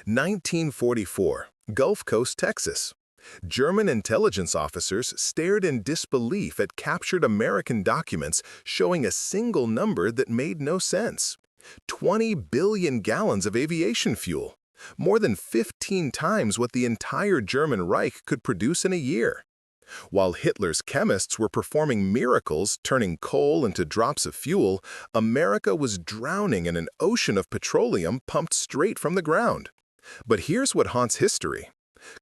1944, Gulf Coast, Texas. German intelligence officers stared in disbelief at captured American documents showing a single number that made no sense. 20 billion gallons of aviation fuel, more than 15 times what the entire German Reich could produce in a year. While Hitler's chemists were performing miracles, turning coal into drops of fuel, America was drowning in an ocean of petroleum pumped straight from the ground. But here's what haunts history.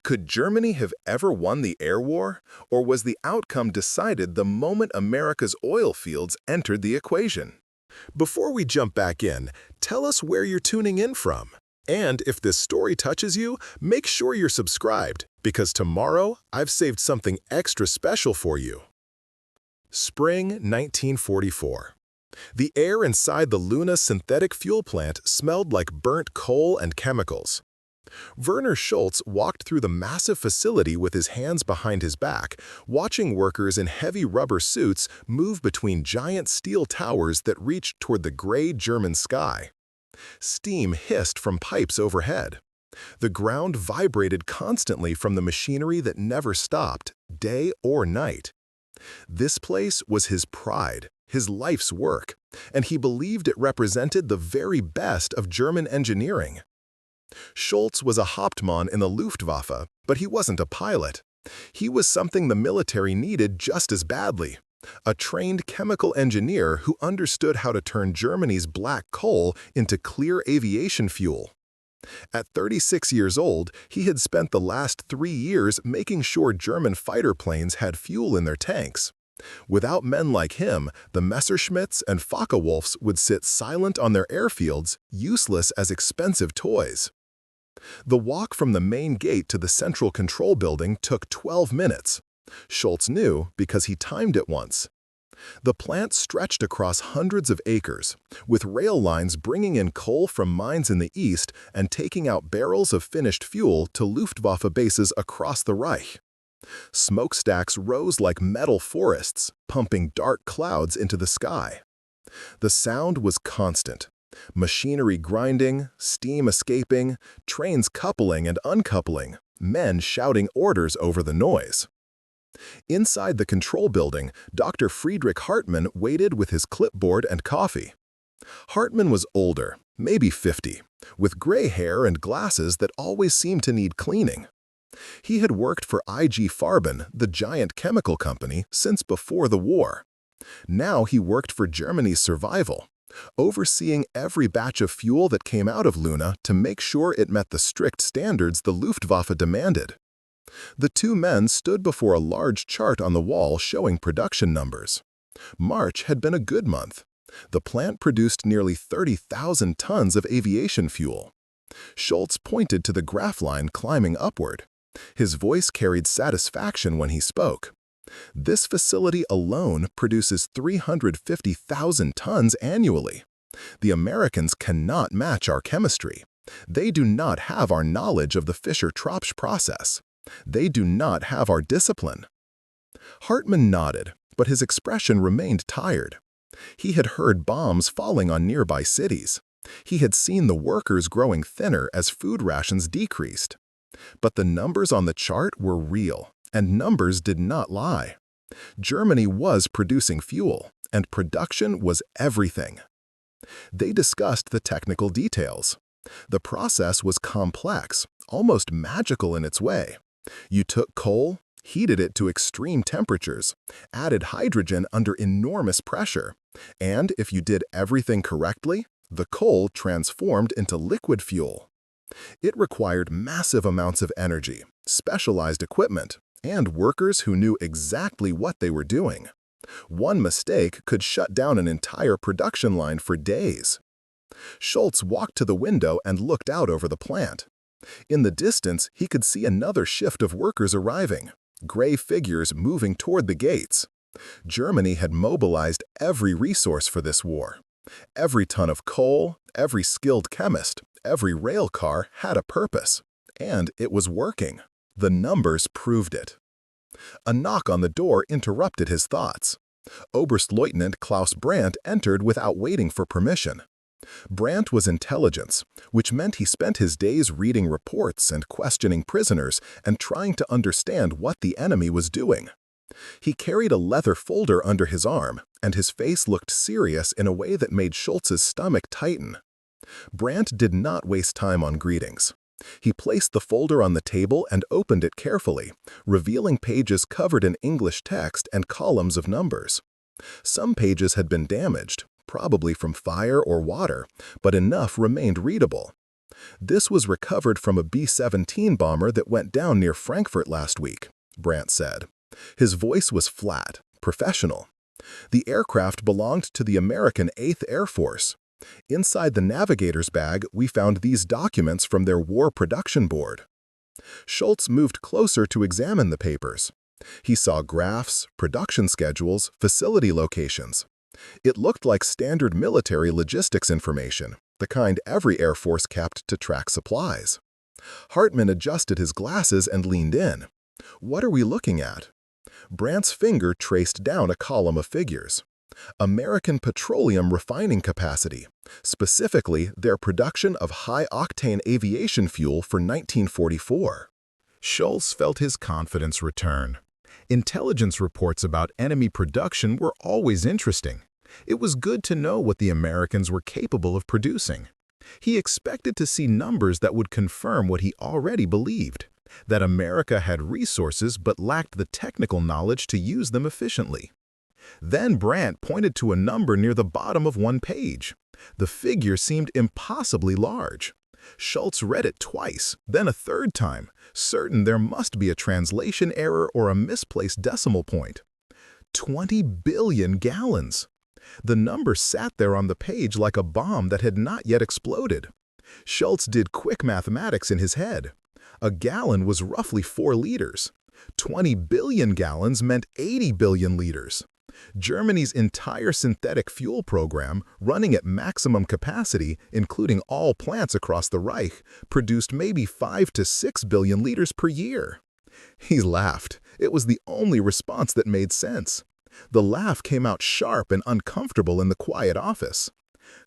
Could Germany have ever won the air war, or was the outcome decided the moment America's oil fields entered the equation? Before we jump back in, tell us where you're tuning in from. And if this story touches you, make sure you're subscribed, because tomorrow I've saved something extra special for you. Spring 1944. The air inside the Luna synthetic fuel plant smelled like burnt coal and chemicals. Werner Schultz walked through the massive facility with his hands behind his back, watching workers in heavy rubber suits move between giant steel towers that reached toward the gray German sky. Steam hissed from pipes overhead. The ground vibrated constantly from the machinery that never stopped, day or night. This place was his pride, his life's work, and he believed it represented the very best of German engineering. Schultz was a Hauptmann in the Luftwaffe, but he wasn't a pilot. He was something the military needed just as badly. A trained chemical engineer who understood how to turn Germany's black coal into clear aviation fuel. At 36 years old, he had spent the last 3 years making sure German fighter planes had fuel in their tanks. Without men like him, the Messerschmitts and Focke-Wulfs would sit silent on their airfields, useless as expensive toys. The walk from the main gate to the central control building took 12 minutes. Schultz knew because he timed it once. The plant stretched across hundreds of acres, with rail lines bringing in coal from mines in the east and taking out barrels of finished fuel to Luftwaffe bases across the Reich. Smokestacks rose like metal forests, pumping dark clouds into the sky. The sound was constant. Machinery grinding, steam escaping, trains coupling and uncoupling, men shouting orders over the noise. Inside the control building, Dr. Friedrich Hartmann waited with his clipboard and coffee. Hartmann was older, maybe 50, with gray hair and glasses that always seemed to need cleaning. He had worked for IG Farben, the giant chemical company, since before the war. Now he worked for Germany's survival, overseeing every batch of fuel that came out of Luna to make sure it met the strict standards the Luftwaffe demanded. The two men stood before a large chart on the wall showing production numbers. March had been a good month. The plant produced nearly 30,000 tons of aviation fuel. Schultz pointed to the graph line climbing upward. His voice carried satisfaction when he spoke. This facility alone produces 350,000 tons annually. The Americans cannot match our chemistry. They do not have our knowledge of the Fischer-Tropsch process. They do not have our discipline. Hartmann nodded, but his expression remained tired. He had heard bombs falling on nearby cities. He had seen the workers growing thinner as food rations decreased. But the numbers on the chart were real, and numbers did not lie. Germany was producing fuel, and production was everything. They discussed the technical details. The process was complex, almost magical in its way. You took coal, heated it to extreme temperatures, added hydrogen under enormous pressure, and if you did everything correctly, the coal transformed into liquid fuel. It required massive amounts of energy, specialized equipment, and workers who knew exactly what they were doing. One mistake could shut down an entire production line for days. Schultz walked to the window and looked out over the plant. In the distance, he could see another shift of workers arriving, gray figures moving toward the gates. Germany had mobilized every resource for this war. Every ton of coal, every skilled chemist, every rail car had a purpose, and it was working. The numbers proved it. A knock on the door interrupted his thoughts. Oberstleutnant Klaus Brandt entered without waiting for permission. Brandt was intelligence, which meant he spent his days reading reports and questioning prisoners and trying to understand what the enemy was doing. He carried a leather folder under his arm, and his face looked serious in a way that made Schultz's stomach tighten. Brandt did not waste time on greetings. He placed the folder on the table and opened it carefully, revealing pages covered in English text and columns of numbers. Some pages had been damaged, probably from fire or water, but enough remained readable. This was recovered from a B-17 bomber that went down near Frankfurt last week, Brandt said. His voice was flat, professional. The aircraft belonged to the American 8th Air Force. Inside the navigator's bag, we found these documents from their war production board. Schultz moved closer to examine the papers. He saw graphs, production schedules, facility locations. It looked like standard military logistics information, the kind every Air Force kept to track supplies. Hartmann adjusted his glasses and leaned in. "What are we looking at?" Brandt's finger traced down a column of figures. American Petroleum refining capacity, specifically their production of high-octane aviation fuel for 1944. Schultz felt his confidence return. Intelligence reports about enemy production were always interesting. It was good to know what the Americans were capable of producing. He expected to see numbers that would confirm what he already believed, that America had resources but lacked the technical knowledge to use them efficiently. Then Brandt pointed to a number near the bottom of one page. The figure seemed impossibly large. Schultz read it twice, then a third time, certain there must be a translation error or a misplaced decimal point. 20 billion gallons! The number sat there on the page like a bomb that had not yet exploded. Schultz did quick mathematics in his head. A gallon was roughly 4 liters. 20 billion gallons meant 80 billion liters. Germany's entire synthetic fuel program, running at maximum capacity, including all plants across the Reich, produced maybe 5 to 6 billion liters per year. He laughed. It was the only response that made sense. The laugh came out sharp and uncomfortable in the quiet office.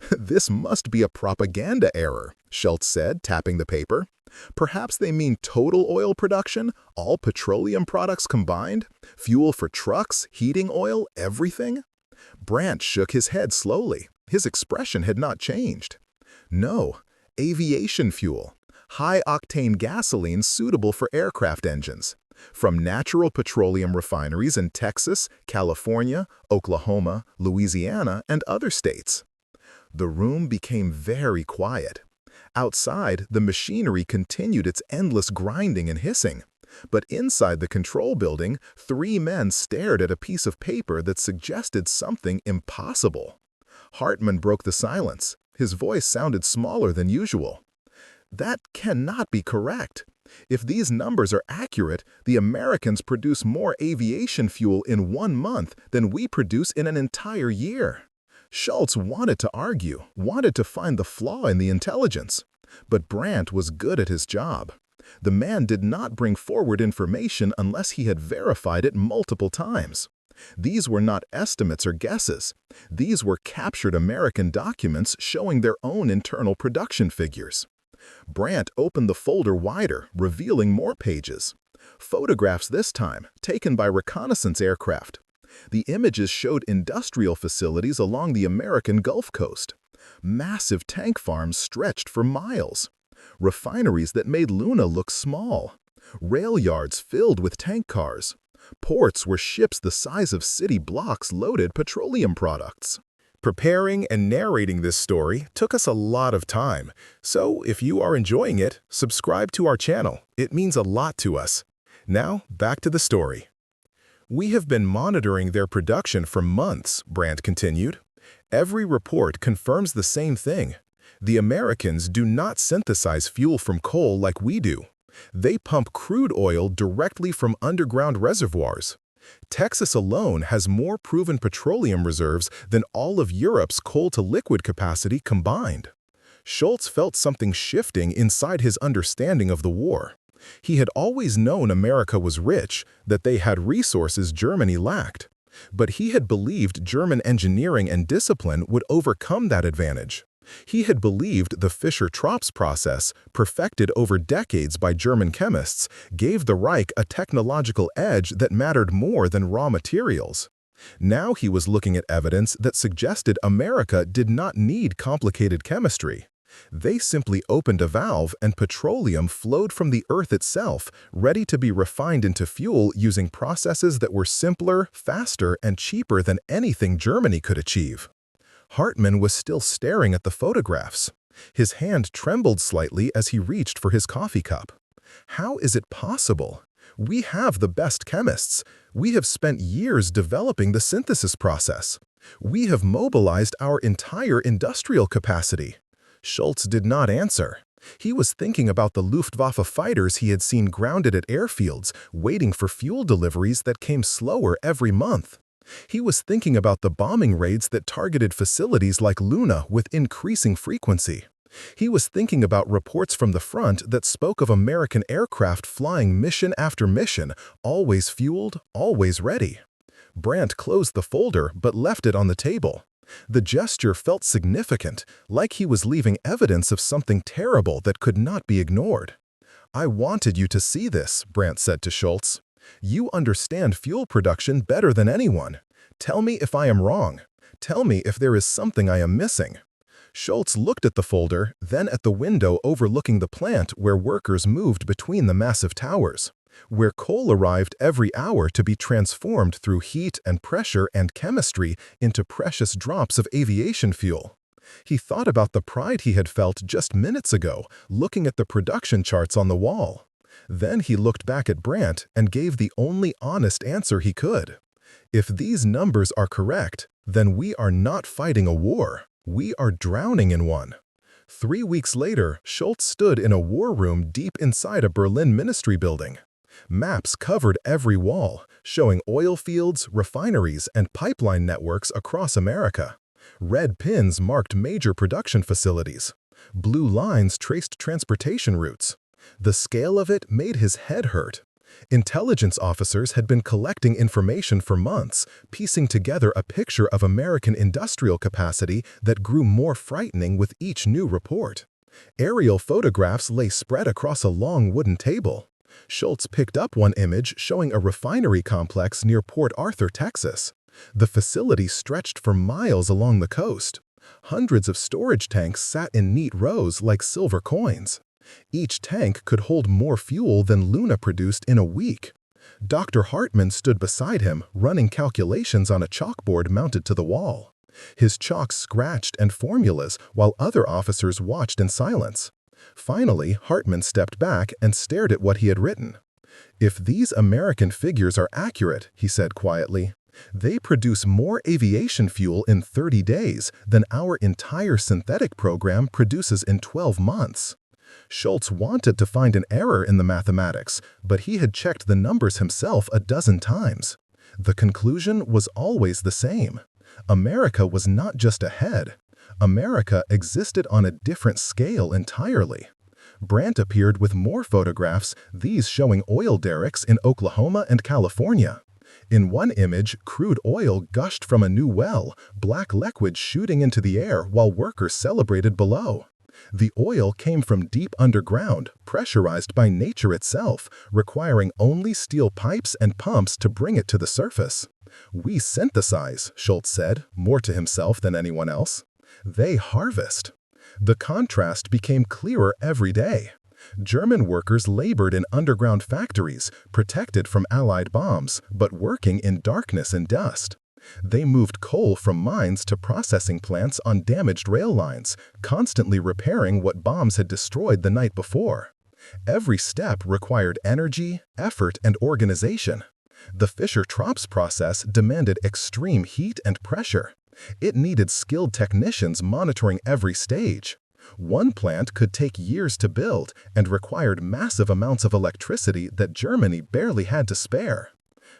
"This must be a propaganda error," Schultz said, tapping the paper. "Perhaps they mean total oil production, all petroleum products combined, fuel for trucks, heating oil, everything?" Brandt shook his head slowly. His expression had not changed. "No, aviation fuel, high-octane gasoline suitable for aircraft engines, from natural petroleum refineries in Texas, California, Oklahoma, Louisiana, and other states." The room became very quiet. Outside, the machinery continued its endless grinding and hissing. But inside the control building, 3 men stared at a piece of paper that suggested something impossible. Hartmann broke the silence. His voice sounded smaller than usual. "That cannot be correct. If these numbers are accurate, the Americans produce more aviation fuel in 1 month than we produce in an entire year." Schultz wanted to argue, wanted to find the flaw in the intelligence. But Brandt was good at his job. The man did not bring forward information unless he had verified it multiple times. These were not estimates or guesses. These were captured American documents showing their own internal production figures. Brandt opened the folder wider, revealing more pages. Photographs this time, taken by reconnaissance aircraft. The images showed industrial facilities along the American Gulf Coast. Massive tank farms stretched for miles. Refineries that made Luna look small. Rail yards filled with tank cars. Ports where ships the size of city blocks loaded petroleum products. Preparing and narrating this story took us a lot of time, so if you are enjoying it, subscribe to our channel. It means a lot to us. Now, back to the story. "We have been monitoring their production for months," Brandt continued. "Every report confirms the same thing. The Americans do not synthesize fuel from coal like we do. They pump crude oil directly from underground reservoirs. Texas alone has more proven petroleum reserves than all of Europe's coal-to-liquid capacity combined." Schultz felt something shifting inside his understanding of the war. He had always known America was rich, that they had resources Germany lacked. But he had believed German engineering and discipline would overcome that advantage. He had believed the Fischer-Tropsch process, perfected over decades by German chemists, gave the Reich a technological edge that mattered more than raw materials. Now he was looking at evidence that suggested America did not need complicated chemistry. They simply opened a valve and petroleum flowed from the earth itself, ready to be refined into fuel using processes that were simpler, faster, and cheaper than anything Germany could achieve. Hauptmann was still staring at the photographs. His hand trembled slightly as he reached for his coffee cup. How is it possible? We have the best chemists. We have spent years developing the synthesis process. We have mobilized our entire industrial capacity. Schultz did not answer. He was thinking about the Luftwaffe fighters he had seen grounded at airfields, waiting for fuel deliveries that came slower every month. He was thinking about the bombing raids that targeted facilities like Luna with increasing frequency. He was thinking about reports from the front that spoke of American aircraft flying mission after mission, always fueled, always ready. Brandt closed the folder but left it on the table. The gesture felt significant, like he was leaving evidence of something terrible that could not be ignored. "I wanted you to see this," Brandt said to Schultz. "You understand fuel production better than anyone. Tell me if I am wrong. Tell me if there is something I am missing." Schultz looked at the folder, then at the window overlooking the plant where workers moved between the massive towers, where coal arrived every hour to be transformed through heat and pressure and chemistry into precious drops of aviation fuel. He thought about the pride he had felt just minutes ago, looking at the production charts on the wall. Then he looked back at Brandt and gave the only honest answer he could. "If these numbers are correct, then we are not fighting a war. We are drowning in one." 3 weeks later, Schultz stood in a war room deep inside a Berlin ministry building. Maps covered every wall, showing oil fields, refineries, and pipeline networks across America. Red pins marked major production facilities. Blue lines traced transportation routes. The scale of it made his head hurt. Intelligence officers had been collecting information for months, piecing together a picture of American industrial capacity that grew more frightening with each new report. Aerial photographs lay spread across a long wooden table. Schultz picked up one image showing a refinery complex near Port Arthur, Texas. The facility stretched for miles along the coast. Hundreds of storage tanks sat in neat rows like silver coins. Each tank could hold more fuel than Luna produced in a week. Dr. Hauptmann stood beside him, running calculations on a chalkboard mounted to the wall. His chalk scratched and formulas while other officers watched in silence. Finally, Hauptmann stepped back and stared at what he had written. "If these American figures are accurate," he said quietly, "they produce more aviation fuel in 30 days than our entire synthetic program produces in 12 months. Schultz wanted to find an error in the mathematics, but he had checked the numbers himself a dozen times. The conclusion was always the same. America was not just ahead. America existed on a different scale entirely. Brandt appeared with more photographs, these showing oil derricks in Oklahoma and California. In one image, crude oil gushed from a new well, black liquid shooting into the air while workers celebrated below. The oil came from deep underground, pressurized by nature itself, requiring only steel pipes and pumps to bring it to the surface. "We synthesize," Schultz said, more to himself than anyone else. "They harvest." The contrast became clearer every day. German workers labored in underground factories, protected from Allied bombs, but working in darkness and dust. They moved coal from mines to processing plants on damaged rail lines, constantly repairing what bombs had destroyed the night before. Every step required energy, effort, and organization. The Fischer-Tropsch process demanded extreme heat and pressure. It needed skilled technicians monitoring every stage. One plant could take years to build and required massive amounts of electricity that Germany barely had to spare.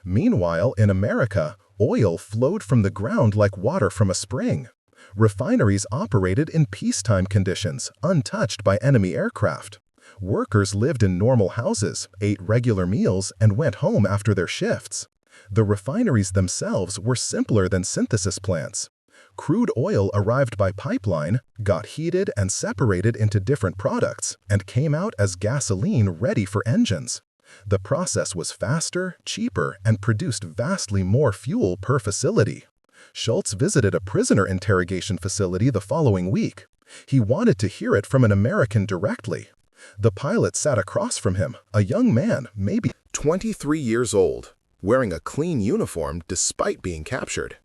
Meanwhile, in America, oil flowed from the ground like water from a spring. Refineries operated in peacetime conditions, untouched by enemy aircraft. Workers lived in normal houses, ate regular meals, and went home after their shifts. The refineries themselves were simpler than synthesis plants. Crude oil arrived by pipeline, got heated and separated into different products, and came out as gasoline ready for engines. The process was faster, cheaper, and produced vastly more fuel per facility. Schultz visited a prisoner interrogation facility the following week. He wanted to hear it from an American directly. The pilot sat across from him, a young man, maybe 23 years old, wearing a clean uniform despite being captured.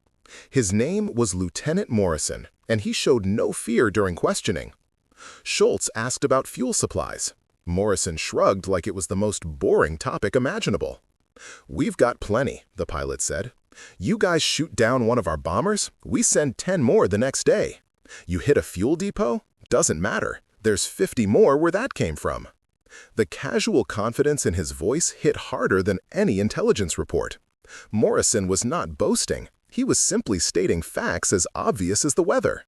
His name was Lieutenant Morrison, and he showed no fear during questioning. Schultz asked about fuel supplies. Morrison shrugged like it was the most boring topic imaginable. "We've got plenty," the pilot said. "You guys shoot down one of our bombers, we send 10 more the next day. You hit a fuel depot? Doesn't matter. There's 50 more where that came from." The casual confidence in his voice hit harder than any intelligence report. Morrison was not boasting. He was simply stating facts as obvious as the weather.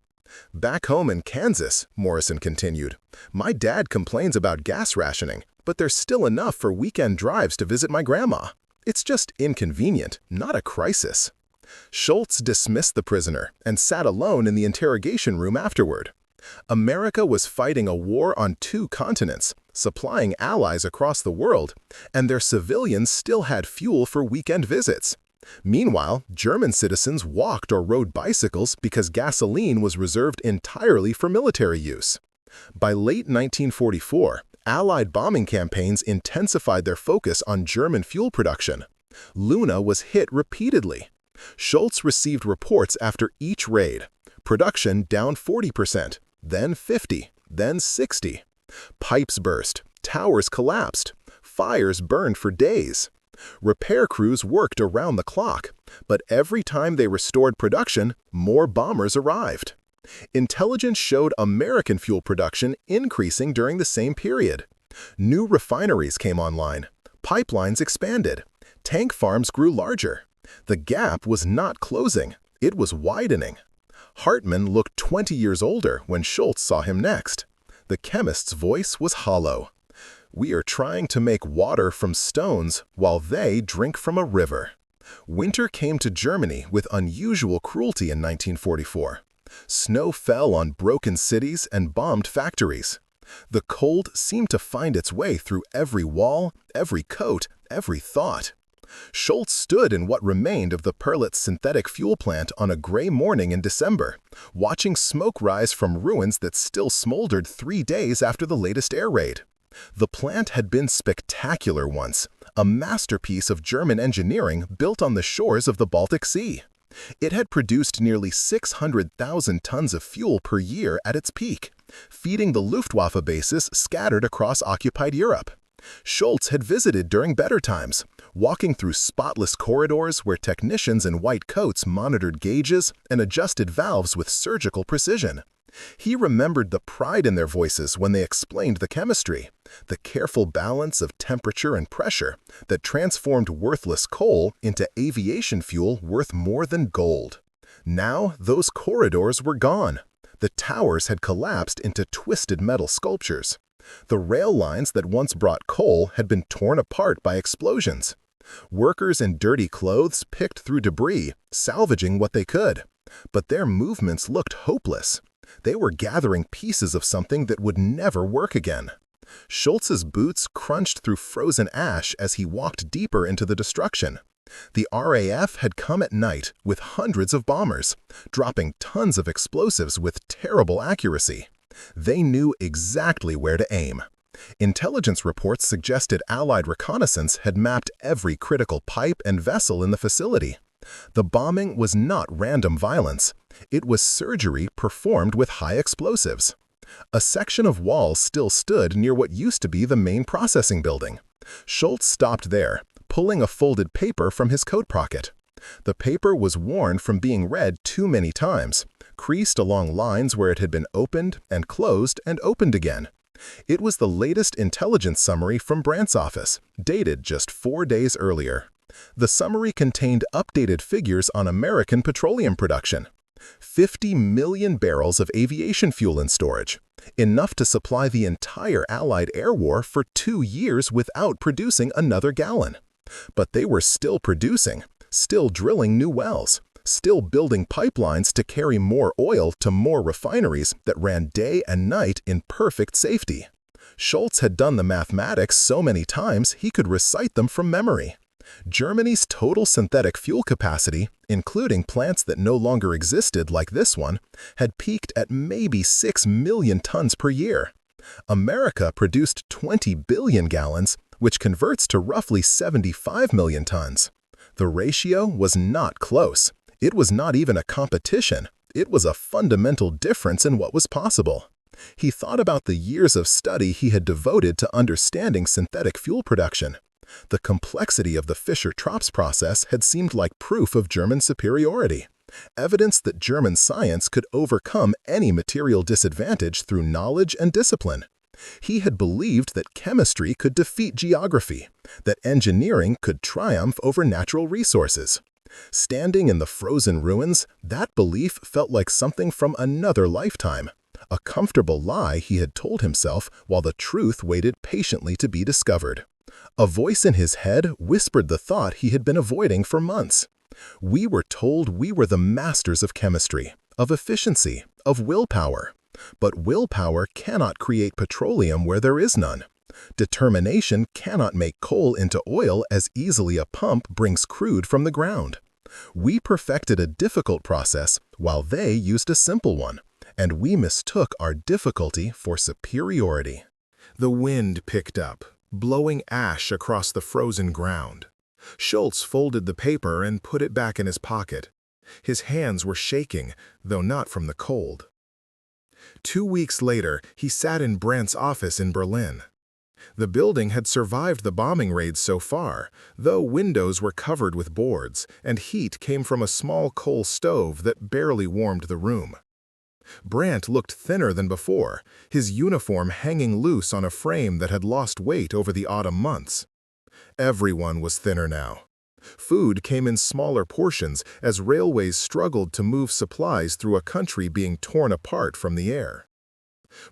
"Back home in Kansas," Morrison continued, "my dad complains about gas rationing, but there's still enough for weekend drives to visit my grandma. It's just inconvenient, not a crisis." Schultz dismissed the prisoner and sat alone in the interrogation room afterward. America was fighting a war on 2 continents, supplying allies across the world, and their civilians still had fuel for weekend visits. Meanwhile, German citizens walked or rode bicycles because gasoline was reserved entirely for military use. By late 1944, Allied bombing campaigns intensified their focus on German fuel production. Luna was hit repeatedly. Schultz received reports after each raid. Production down 40%, then 50%, then 60%. Pipes burst, towers collapsed, fires burned for days. Repair crews worked around the clock, but every time they restored production, more bombers arrived. Intelligence showed American fuel production increasing during the same period. New refineries came online, pipelines expanded, tank farms grew larger. The gap was not closing, it was widening. Hartmann looked 20 years older when Schultz saw him next. The chemist's voice was hollow. "We are trying to make water from stones while they drink from a river." Winter came to Germany with unusual cruelty in 1944. Snow fell on broken cities and bombed factories. The cold seemed to find its way through every wall, every coat, every thought. Schultz stood in what remained of the Perlitz synthetic fuel plant on a gray morning in December, watching smoke rise from ruins that still smoldered 3 days after the latest air raid. The plant had been spectacular once, a masterpiece of German engineering built on the shores of the Baltic Sea. It had produced nearly 600,000 tons of fuel per year at its peak, feeding the Luftwaffe bases scattered across occupied Europe. Schultz had visited during better times, walking through spotless corridors where technicians in white coats monitored gauges and adjusted valves with surgical precision. He remembered the pride in their voices when they explained the chemistry, the careful balance of temperature and pressure that transformed worthless coal into aviation fuel worth more than gold. Now those corridors were gone. The towers had collapsed into twisted metal sculptures. The rail lines that once brought coal had been torn apart by explosions. Workers in dirty clothes picked through debris, salvaging what they could. But their movements looked hopeless. They were gathering pieces of something that would never work again. Schultz's boots crunched through frozen ash as he walked deeper into the destruction. The RAF had come at night with hundreds of bombers, dropping tons of explosives with terrible accuracy. They knew exactly where to aim. Intelligence reports suggested Allied reconnaissance had mapped every critical pipe and vessel in the facility. The bombing was not random violence. It was surgery performed with high explosives. A section of walls still stood near what used to be the main processing building. Schultz stopped there, pulling a folded paper from his coat pocket. The paper was worn from being read too many times, creased along lines where it had been opened and opened again. It was the latest intelligence summary from Brandt's office, dated just 4 days earlier. The summary contained updated figures on American petroleum production. 50 million barrels of aviation fuel in storage, enough to supply the entire Allied air war for 2 years without producing another gallon. But they were still producing, still drilling new wells, still building pipelines to carry more oil to more refineries that ran day and night in perfect safety. Schultz had done the mathematics so many times he could recite them from memory. Germany's total synthetic fuel capacity, including plants that no longer existed like this one, had peaked at maybe 6 million tons per year. America produced 20 billion gallons, which converts to roughly 75 million tons. The ratio was not close. It was not even a competition. It was a fundamental difference in what was possible. He thought about the years of study he had devoted to understanding synthetic fuel production. The complexity of the Fischer-Tropsch process had seemed like proof of German superiority, evidence that German science could overcome any material disadvantage through knowledge and discipline. He had believed that chemistry could defeat geography, that engineering could triumph over natural resources. Standing in the frozen ruins, that belief felt like something from another lifetime, a comfortable lie he had told himself while the truth waited patiently to be discovered. A voice in his head whispered the thought he had been avoiding for months. We were told we were the masters of chemistry, of efficiency, of willpower. But willpower cannot create petroleum where there is none. Determination cannot make coal into oil as easily a pump brings crude from the ground. We perfected a difficult process while they used a simple one, and we mistook our difficulty for superiority. The wind picked up, blowing ash across the frozen ground. Schultz folded the paper and put it back in his pocket. His hands were shaking, though not from the cold. 2 weeks later, he sat in Brandt's office in Berlin. The building had survived the bombing raids so far, though windows were covered with boards, and heat came from a small coal stove that barely warmed the room. Brandt looked thinner than before, his uniform hanging loose on a frame that had lost weight over the autumn months. Everyone was thinner now. Food came in smaller portions as railways struggled to move supplies through a country being torn apart from the air.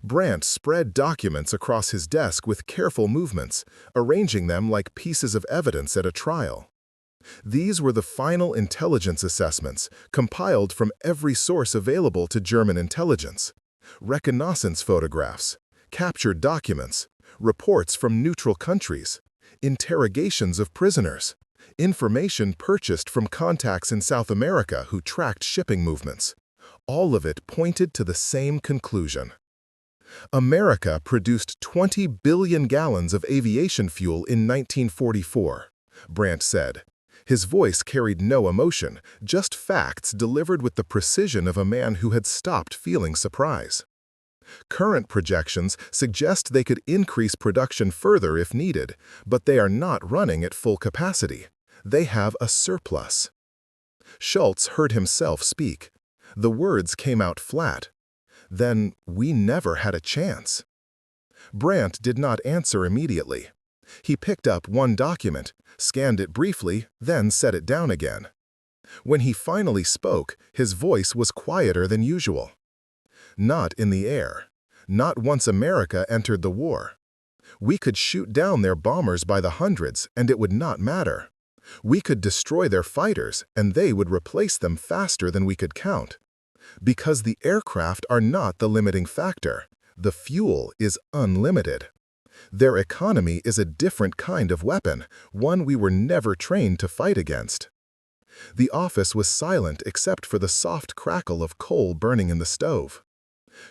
Brandt spread documents across his desk with careful movements, arranging them like pieces of evidence at a trial. These were the final intelligence assessments, compiled from every source available to German intelligence. Reconnaissance photographs, captured documents, reports from neutral countries, interrogations of prisoners, information purchased from contacts in South America who tracked shipping movements. All of it pointed to the same conclusion. America produced 20 billion gallons of aviation fuel in 1944, Brandt said. His voice carried no emotion, just facts delivered with the precision of a man who had stopped feeling surprise. Current projections suggest they could increase production further if needed, but they are not running at full capacity. They have a surplus. Schultz heard himself speak. The words came out flat. Then we never had a chance. Brandt did not answer immediately. He picked up one document, scanned it briefly, then set it down again. When he finally spoke, his voice was quieter than usual. Not in the air. Not once America entered the war. We could shoot down their bombers by the hundreds, and it would not matter. We could destroy their fighters, and they would replace them faster than we could count. Because the aircraft are not the limiting factor. The fuel is unlimited. Their economy is a different kind of weapon, one we were never trained to fight against. The office was silent except for the soft crackle of coal burning in the stove.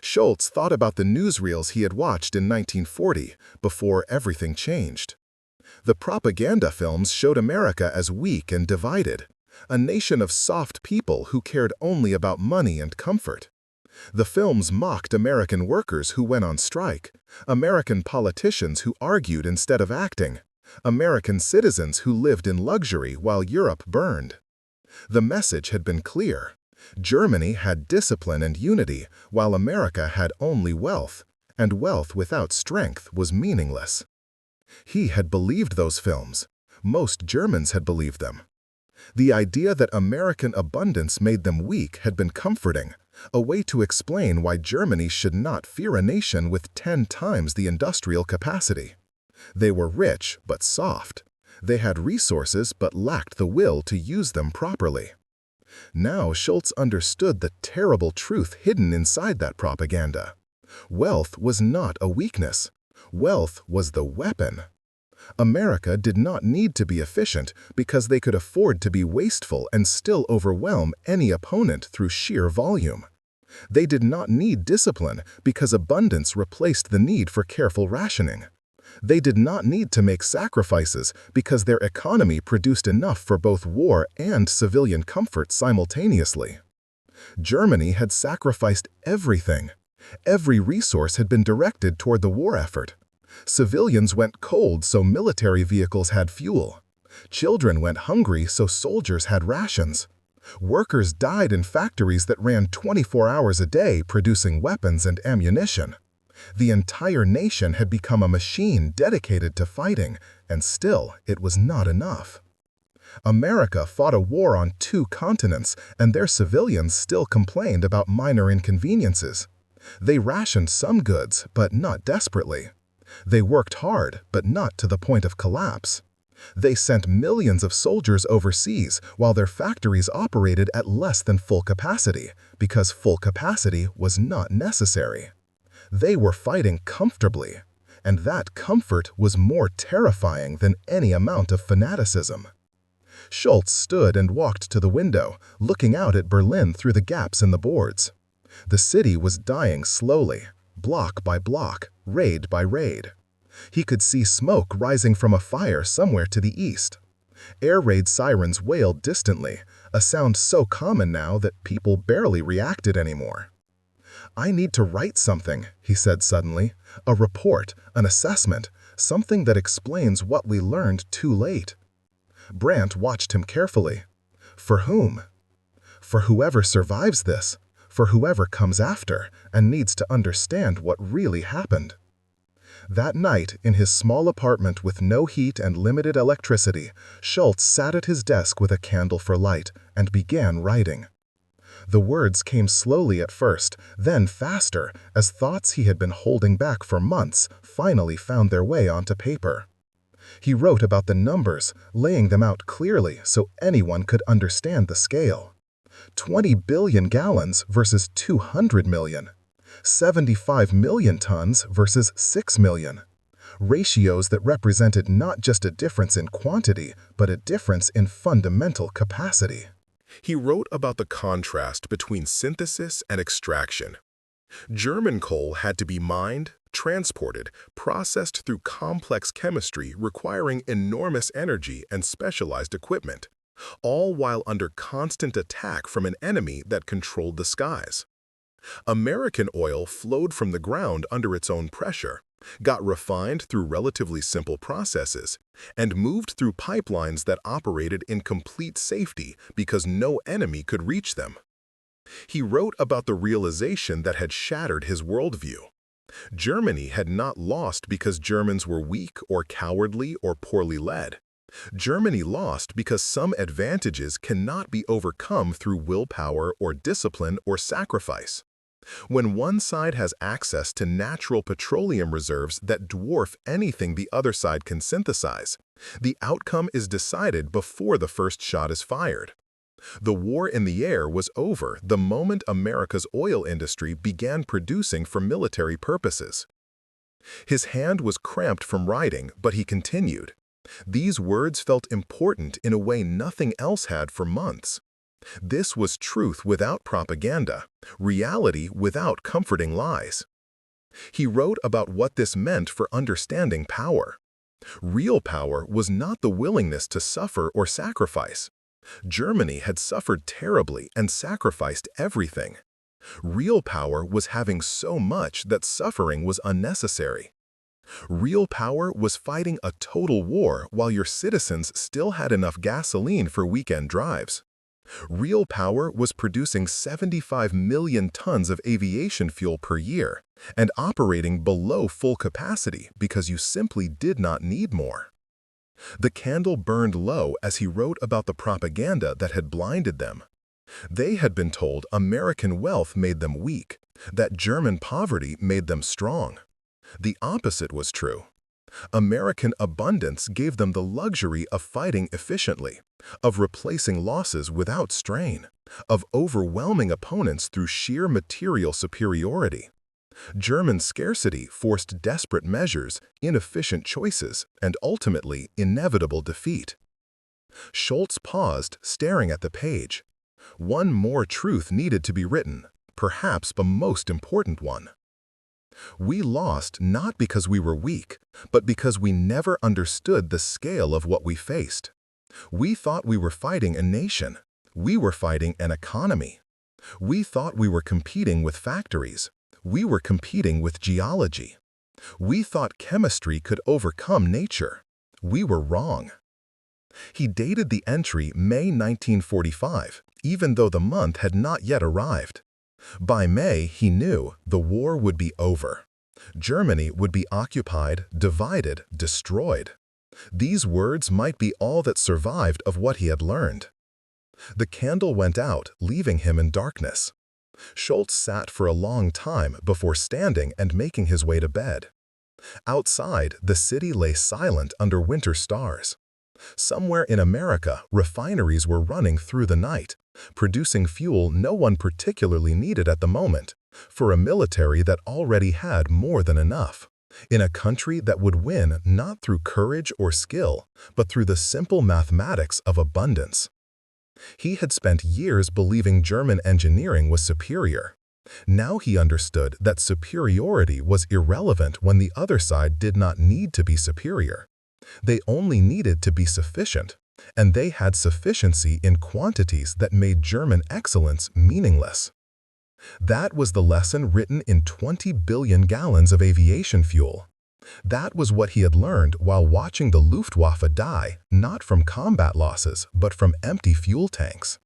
Schultz thought about the newsreels he had watched in 1940, before everything changed. The propaganda films showed America as weak and divided, a nation of soft people who cared only about money and comfort. The films mocked American workers who went on strike, American politicians who argued instead of acting, American citizens who lived in luxury while Europe burned. The message had been clear. Germany had discipline and unity, while America had only wealth, and wealth without strength was meaningless. He had believed those films. Most Germans had believed them. The idea that American abundance made them weak had been comforting, a way to explain why Germany should not fear a nation with 10 times the industrial capacity. They were rich but soft. They had resources but lacked the will to use them properly. Now Schultz understood the terrible truth hidden inside that propaganda. Wealth was not a weakness. Wealth was the weapon. America did not need to be efficient because they could afford to be wasteful and still overwhelm any opponent through sheer volume. They did not need discipline because abundance replaced the need for careful rationing. They did not need to make sacrifices because their economy produced enough for both war and civilian comfort simultaneously. Germany had sacrificed everything. Every resource had been directed toward the war effort. Civilians went cold so military vehicles had fuel. Children went hungry so soldiers had rations. Workers died in factories that ran 24 hours a day producing weapons and ammunition. The entire nation had become a machine dedicated to fighting, and still it was not enough. America fought a war on 2 continents, and their civilians still complained about minor inconveniences. They rationed some goods, but not desperately. They worked hard, but not to the point of collapse. They sent millions of soldiers overseas while their factories operated at less than full capacity, because full capacity was not necessary. They were fighting comfortably, and that comfort was more terrifying than any amount of fanaticism. Schultz stood and walked to the window, looking out at Berlin through the gaps in the boards. The city was dying slowly, block by block, raid by raid. He could see smoke rising from a fire somewhere to the east. Air raid sirens wailed distantly, a sound so common now that people barely reacted anymore. "I need to write something," he said suddenly. "A report, an assessment, something that explains what we learned too late." Brandt watched him carefully. For whom? For whoever survives this, for whoever comes after and needs to understand what really happened. That night, in his small apartment with no heat and limited electricity, Schultz sat at his desk with a candle for light and began writing. The words came slowly at first, then faster, as thoughts he had been holding back for months finally found their way onto paper. He wrote about the numbers, laying them out clearly so anyone could understand the scale. 20 billion gallons versus 200 million. 75 million tons versus 6 million. Ratios that represented not just a difference in quantity, but a difference in fundamental capacity. He wrote about the contrast between synthesis and extraction. German coal had to be mined, transported, processed through complex chemistry requiring enormous energy and specialized equipment, all while under constant attack from an enemy that controlled the skies. American oil flowed from the ground under its own pressure, got refined through relatively simple processes, and moved through pipelines that operated in complete safety because no enemy could reach them. He wrote about the realization that had shattered his worldview. Germany had not lost because Germans were weak or cowardly or poorly led. Germany lost because some advantages cannot be overcome through willpower or discipline or sacrifice. When one side has access to natural petroleum reserves that dwarf anything the other side can synthesize, the outcome is decided before the first shot is fired. The war in the air was over the moment America's oil industry began producing for military purposes. His hand was cramped from writing, but he continued. These words felt important in a way nothing else had for months. This was truth without propaganda, reality without comforting lies. He wrote about what this meant for understanding power. Real power was not the willingness to suffer or sacrifice. Germany had suffered terribly and sacrificed everything. Real power was having so much that suffering was unnecessary. Real power was fighting a total war while your citizens still had enough gasoline for weekend drives. Real power was producing 75 million tons of aviation fuel per year and operating below full capacity because you simply did not need more. The candle burned low as he wrote about the propaganda that had blinded them. They had been told American wealth made them weak, that German poverty made them strong. The opposite was true. American abundance gave them the luxury of fighting efficiently, of replacing losses without strain, of overwhelming opponents through sheer material superiority. German scarcity forced desperate measures, inefficient choices, and ultimately inevitable defeat. Schultz paused, staring at the page. One more truth needed to be written, perhaps the most important one. We lost not because we were weak, but because we never understood the scale of what we faced. We thought we were fighting a nation. We were fighting an economy. We thought we were competing with factories. We were competing with geology. We thought chemistry could overcome nature. We were wrong. He dated the entry May 1945, even though the month had not yet arrived. By May, he knew the war would be over. Germany would be occupied, divided, destroyed. These words might be all that survived of what he had learned. The candle went out, leaving him in darkness. Schultz sat for a long time before standing and making his way to bed. Outside, the city lay silent under winter stars. Somewhere in America, refineries were running through the night, producing fuel no one particularly needed at the moment, for a military that already had more than enough, in a country that would win not through courage or skill, but through the simple mathematics of abundance. He had spent years believing German engineering was superior. Now he understood that superiority was irrelevant when the other side did not need to be superior. They only needed to be sufficient, and they had sufficiency in quantities that made German excellence meaningless. That was the lesson written in 20 billion gallons of aviation fuel. That was what he had learned while watching the Luftwaffe die, not from combat losses, but from empty fuel tanks.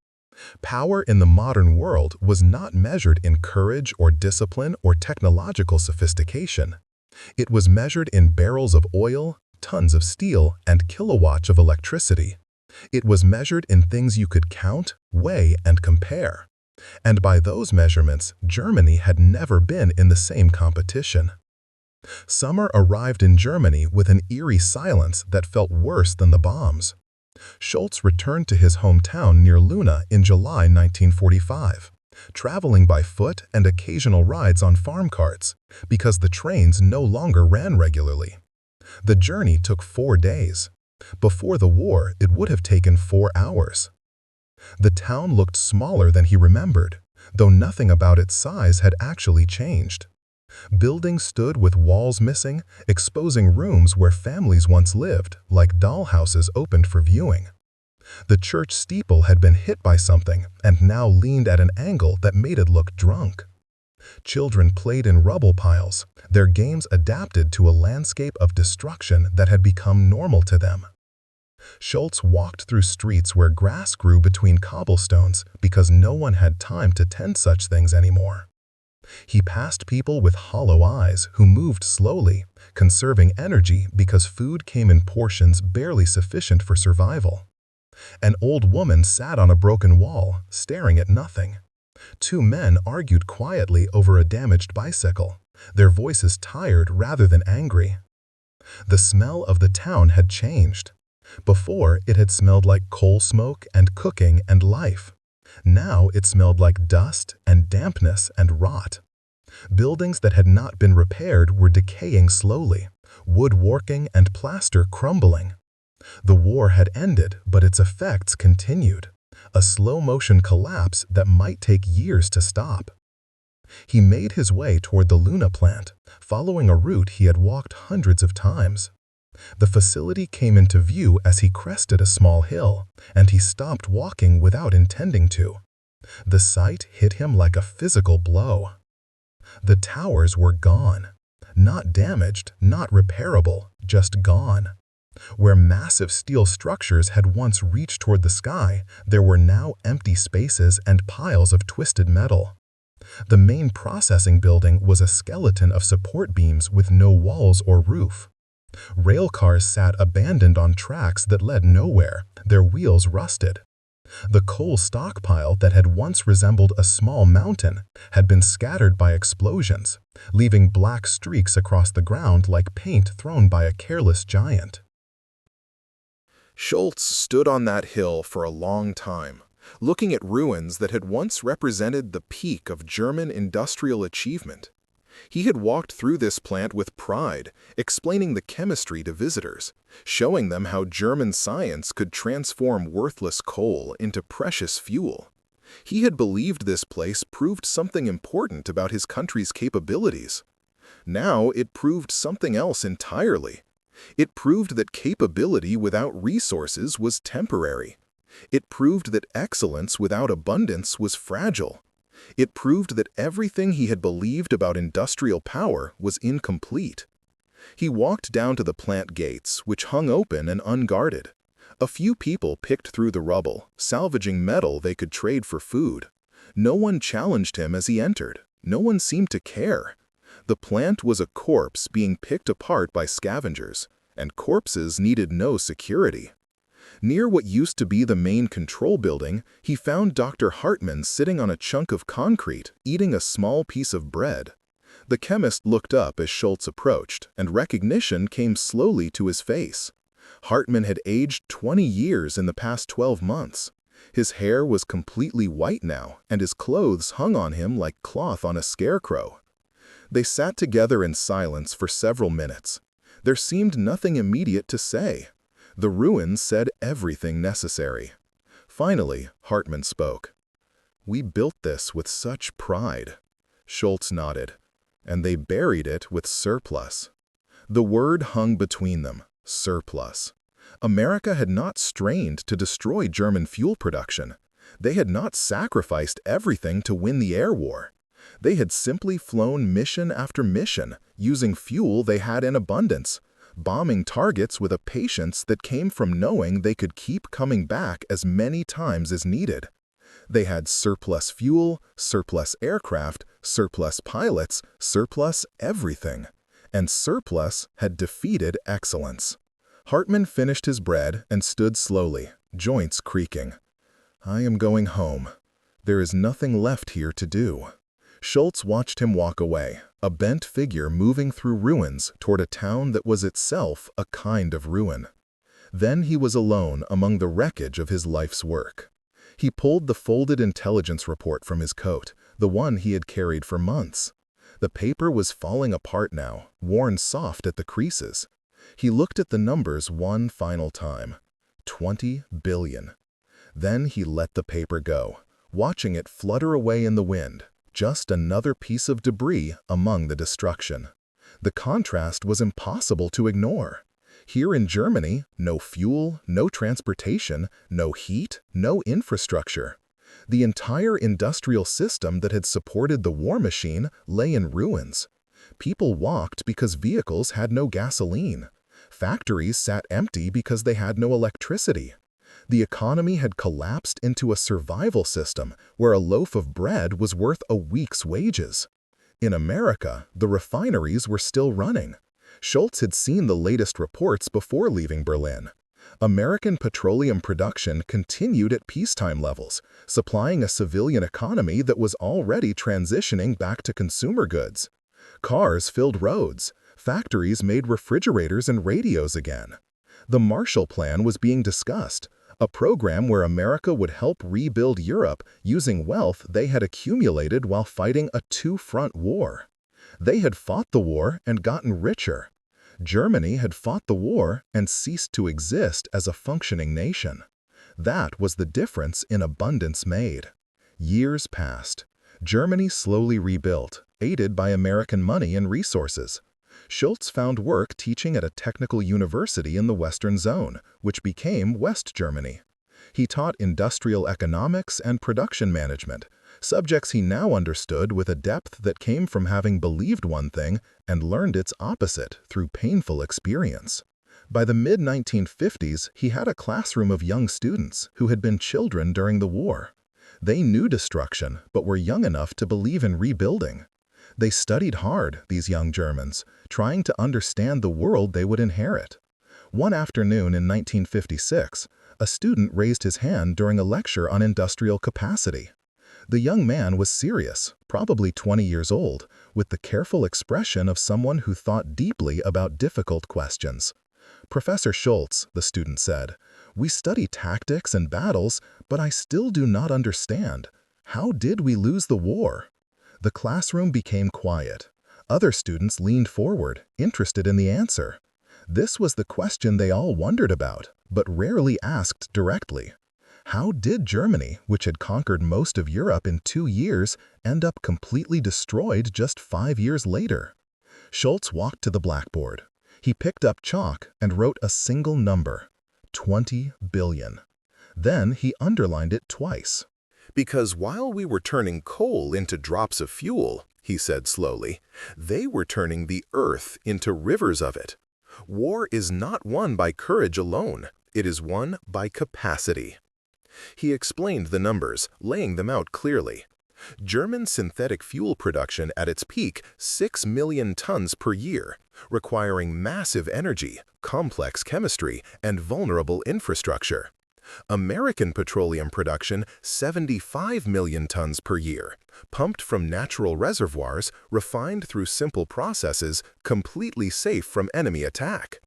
Power in the modern world was not measured in courage or discipline or technological sophistication. It was measured in barrels of oil, tons of steel, and kilowatts of electricity. It was measured in things you could count, weigh, and compare. And by those measurements, Germany had never been in the same competition. Summer arrived in Germany with an eerie silence that felt worse than the bombs. Schultz returned to his hometown near Luna in July 1945, traveling by foot and occasional rides on farm carts, because the trains no longer ran regularly. The journey took 4 days. Before the war, it would have taken 4 hours. The town looked smaller than he remembered, though nothing about its size had actually changed. Buildings stood with walls missing, exposing rooms where families once lived, like dollhouses opened for viewing. The church steeple had been hit by something and now leaned at an angle that made it look drunk. Children played in rubble piles, their games adapted to a landscape of destruction that had become normal to them. Schultz walked through streets where grass grew between cobblestones because no one had time to tend such things anymore. He passed people with hollow eyes who moved slowly, conserving energy because food came in portions barely sufficient for survival. An old woman sat on a broken wall, staring at nothing. 2 men argued quietly over a damaged bicycle, their voices tired rather than angry. The smell of the town had changed. Before, it had smelled like coal smoke and cooking and life. Now it smelled like dust and dampness and rot. Buildings that had not been repaired were decaying slowly, woodworking and plaster crumbling. The war had ended, but its effects continued, a slow-motion collapse that might take years to stop. He made his way toward the Luna plant, following a route he had walked hundreds of times. The facility came into view as he crested a small hill, and he stopped walking without intending to. The sight hit him like a physical blow. The towers were gone. Not damaged, not repairable, just gone. Where massive steel structures had once reached toward the sky, there were now empty spaces and piles of twisted metal. The main processing building was a skeleton of support beams with no walls or roof. Rail cars sat abandoned on tracks that led nowhere, their wheels rusted. The coal stockpile that had once resembled a small mountain had been scattered by explosions, leaving black streaks across the ground like paint thrown by a careless giant. Schultz stood on that hill for a long time, looking at ruins that had once represented the peak of German industrial achievement. He had walked through this plant with pride, explaining the chemistry to visitors, showing them how German science could transform worthless coal into precious fuel. He had believed this place proved something important about his country's capabilities. Now it proved something else entirely. It proved that capability without resources was temporary. It proved that excellence without abundance was fragile. It proved that everything he had believed about industrial power was incomplete. He walked down to the plant gates, which hung open and unguarded. A few people picked through the rubble, salvaging metal they could trade for food. No one challenged him as he entered. No one seemed to care. The plant was a corpse being picked apart by scavengers, and corpses needed no security. Near what used to be the main control building, he found Dr. Hartmann sitting on a chunk of concrete, eating a small piece of bread. The chemist looked up as Schultz approached, and recognition came slowly to his face. Hartmann had aged 20 years in the past 12 months. His hair was completely white now, and his clothes hung on him like cloth on a scarecrow. They sat together in silence for several minutes. There seemed nothing immediate to say. The ruins said everything necessary. Finally, Hartmann spoke. "We built this with such pride." Schultz nodded. "And they buried it with surplus." The word hung between them, surplus. America had not strained to destroy German fuel production. They had not sacrificed everything to win the air war. They had simply flown mission after mission, using fuel they had in abundance, bombing targets with a patience that came from knowing they could keep coming back as many times as needed. They had surplus fuel, surplus aircraft, surplus pilots, surplus everything. And surplus had defeated excellence. Hartmann finished his bread and stood slowly, joints creaking. "I am going home. There is nothing left here to do." Schultz watched him walk away, a bent figure moving through ruins toward a town that was itself a kind of ruin. Then he was alone among the wreckage of his life's work. He pulled the folded intelligence report from his coat, the one he had carried for months. The paper was falling apart now, worn soft at the creases. He looked at the numbers one final time. 20 billion. Then he let the paper go, watching it flutter away in the wind. Just another piece of debris among the destruction. The contrast was impossible to ignore. Here in Germany, no fuel, no transportation, no heat, no infrastructure. The entire industrial system that had supported the war machine lay in ruins. People walked because vehicles had no gasoline. Factories sat empty because they had no electricity. The economy had collapsed into a survival system where a loaf of bread was worth a week's wages. In America, the refineries were still running. Schultz had seen the latest reports before leaving Berlin. American petroleum production continued at peacetime levels, supplying a civilian economy that was already transitioning back to consumer goods. Cars filled roads. Factories made refrigerators and radios again. The Marshall Plan was being discussed, a program where America would help rebuild Europe using wealth they had accumulated while fighting a two-front war. They had fought the war and gotten richer. Germany had fought the war and ceased to exist as a functioning nation. That was the difference in abundance made. Years passed. Germany slowly rebuilt, aided by American money and resources. Schultz found work teaching at a technical university in the Western Zone, which became West Germany. He taught industrial economics and production management, subjects he now understood with a depth that came from having believed one thing and learned its opposite through painful experience. By the mid-1950s, he had a classroom of young students who had been children during the war. They knew destruction, but were young enough to believe in rebuilding. They studied hard, these young Germans, trying to understand the world they would inherit. One afternoon in 1956, a student raised his hand during a lecture on industrial capacity. The young man was serious, probably 20 years old, with the careful expression of someone who thought deeply about difficult questions. "Professor Schultz," the student said, "we study tactics and battles, but I still do not understand. How did we lose the war?" The classroom became quiet. Other students leaned forward, interested in the answer. This was the question they all wondered about, but rarely asked directly. How did Germany, which had conquered most of Europe in 2 years, end up completely destroyed just 5 years later? Schultz walked to the blackboard. He picked up chalk and wrote a single number, 20 billion. Then he underlined it twice. Because while we were turning coal into drops of fuel, he said slowly, they were turning the earth into rivers of it. War is not won by courage alone. It is won by capacity. He explained the numbers, laying them out clearly. German synthetic fuel production at its peak, 6 million tons per year, requiring massive energy, complex chemistry, and vulnerable infrastructure. American petroleum production, 75 million tons per year, pumped from natural reservoirs, refined through simple processes, completely safe from enemy attack.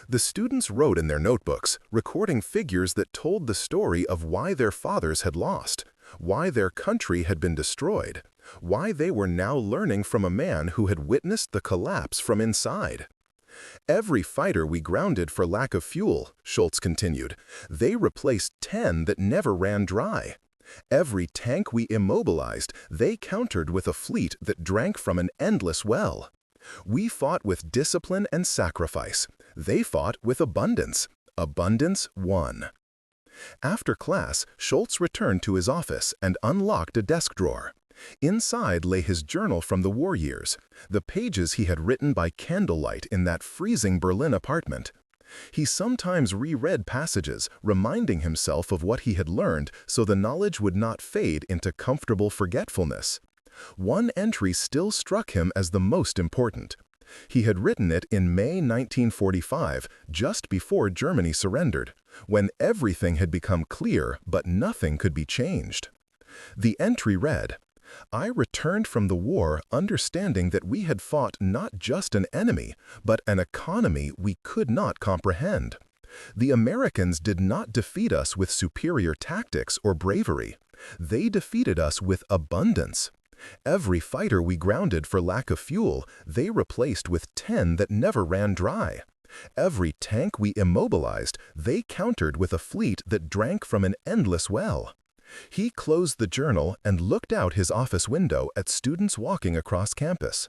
The students wrote in their notebooks, recording figures that told the story of why their fathers had lost, why their country had been destroyed, why they were now learning from a man who had witnessed the collapse from inside. Every fighter we grounded for lack of fuel, Schultz continued, they replaced 10 that never ran dry. Every tank we immobilized, they countered with a fleet that drank from an endless well. We fought with discipline and sacrifice. They fought with abundance. Abundance won. After class, Schultz returned to his office and unlocked a desk drawer. Inside lay his journal from the war years, the pages he had written by candlelight in that freezing Berlin apartment. He sometimes reread passages, reminding himself of what he had learned so the knowledge would not fade into comfortable forgetfulness. One entry still struck him as the most important. He had written it in May 1945, just before Germany surrendered, when everything had become clear but nothing could be changed. The entry read, "I returned from the war understanding that we had fought not just an enemy, but an economy we could not comprehend. The Americans did not defeat us with superior tactics or bravery. They defeated us with abundance. Every fighter we grounded for lack of fuel, they replaced with 10 that never ran dry. Every tank we immobilized, they countered with a fleet that drank from an endless well." He closed the journal and looked out his office window at students walking across campus.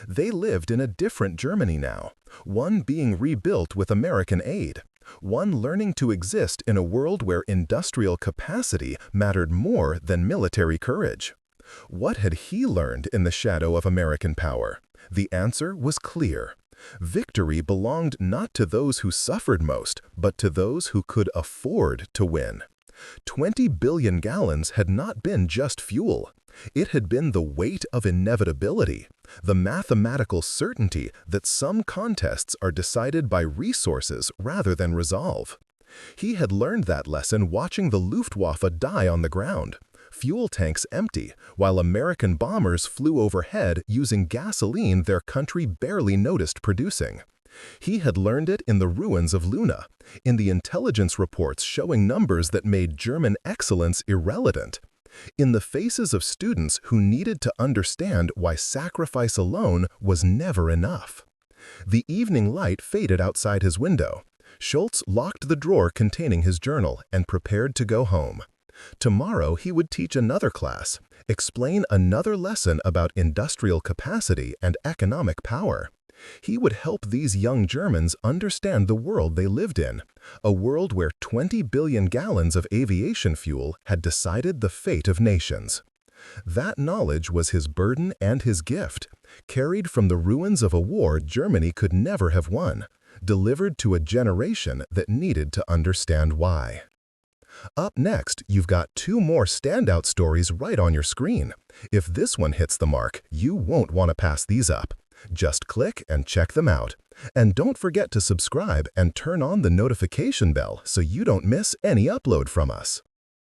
They lived in a different Germany now, one being rebuilt with American aid, one learning to exist in a world where industrial capacity mattered more than military courage. What had he learned in the shadow of American power? The answer was clear. Victory belonged not to those who suffered most, but to those who could afford to win. 20 billion gallons had not been just fuel. It had been the weight of inevitability, the mathematical certainty that some contests are decided by resources rather than resolve. He had learned that lesson watching the Luftwaffe die on the ground, fuel tanks empty, while American bombers flew overhead using gasoline their country barely noticed producing. He had learned it in the ruins of Luna, in the intelligence reports showing numbers that made German excellence irrelevant, in the faces of students who needed to understand why sacrifice alone was never enough. The evening light faded outside his window. Schultz locked the drawer containing his journal and prepared to go home. Tomorrow he would teach another class, explain another lesson about industrial capacity and economic power. He would help these young Germans understand the world they lived in, a world where 20 billion gallons of aviation fuel had decided the fate of nations. That knowledge was his burden and his gift, carried from the ruins of a war Germany could never have won, delivered to a generation that needed to understand why. Up next, you've got 2 more standout stories right on your screen. If this one hits the mark, you won't want to pass these up. Just click and check them out. And don't forget to subscribe and turn on the notification bell so you don't miss any upload from us.